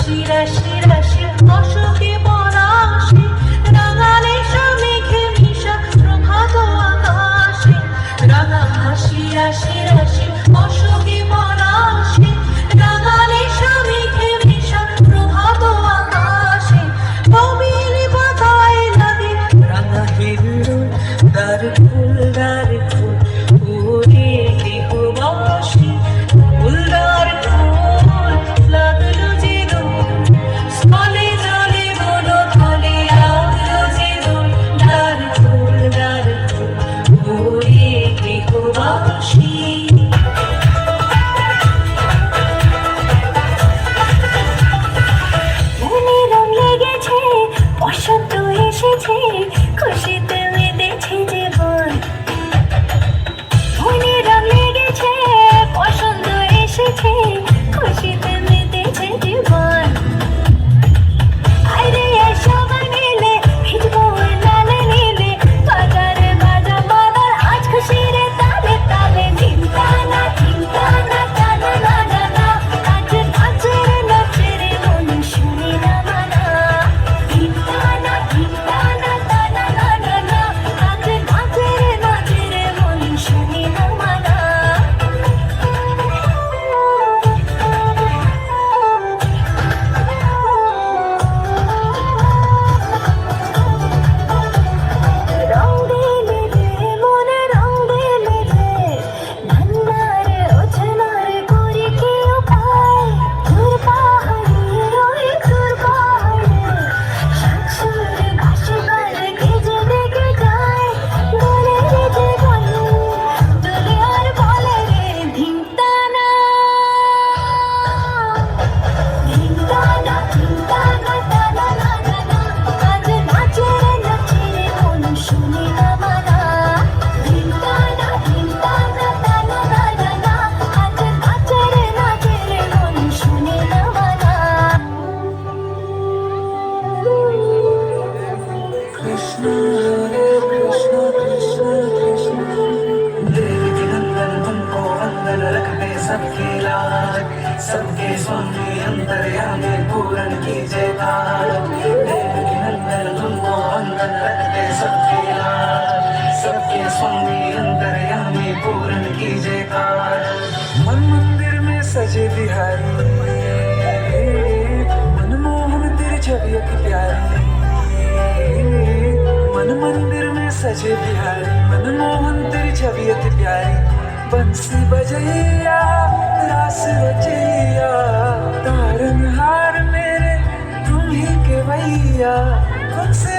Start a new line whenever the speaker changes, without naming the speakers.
হাসি রাশি রাশি অশোকে পরাশে রাঙালে মেঘে মিশা প্রভাত আকাশে রাঙা হাসি রাশি রাশি অশোকে পরাশে রাঙালে মেঘে মিশা প্রভাত আকাশে কবির পাতায় লাগে রাঙা হিন্দুল দার ফুল ওরে দেহবাসী ফুলদার ফুল লাগলো যে দোল স্থলে জলে বন থলে লাগলো যে দোল দার ফুল ওরে দেহবাসী
মনে রং লেগেছে বসন্ত এসেছে খুশিতে মেতেছে জীবন মনে রং লেগেছে বসন্ত এসেছে খুশিতে মেতেছে জীবন আরে সবাই মিলে ভিজবো লাল নীলে বাজারে বাজা বাজার আজ খুশির তালে তালে চিন্তা না টানা না জানা আজ নাচের মন শুনে না মানা চিন্তা না টানা না জানা আজ নাচের মন শুনে না মানা রং দিলে রে মনে রং দিলে রে নান্নারে ওছনারে করি কি উপায় দূর পাহাড়ে শাকসুর ঘাসে গালে গেজে দেখে যায় দোলে রেজে বলে দোলে আর বলে রে ধিংতানা টানা না জানা আজ নাচের মন শুনে না মানা ধিংতানা টানা না জানা আজ নাচের মন শুনে না মানা
कृष्ण हरे कृष्ण कृष्ण कृष्ण देवी के नंदन तुमको वंदन रखते सबके लाज सबके स्वामी अंतर्यामी पूर्ण कीजिए काज देवी के नंदन तुमको वंदन रखते सबके लाज सबके स्वामी अंतर्यामी पूर्ण कीजिए काज मन मंदिर में सजे बिहारी मनमोहन तेरी छवि अति प्यारी मन मंदिर में सजे बिहारी मनमोहन तेरी छवि अति प्यारी बंसी बजैया रास रचैया तारनहार मेरे तुम ही के भैया तुमसे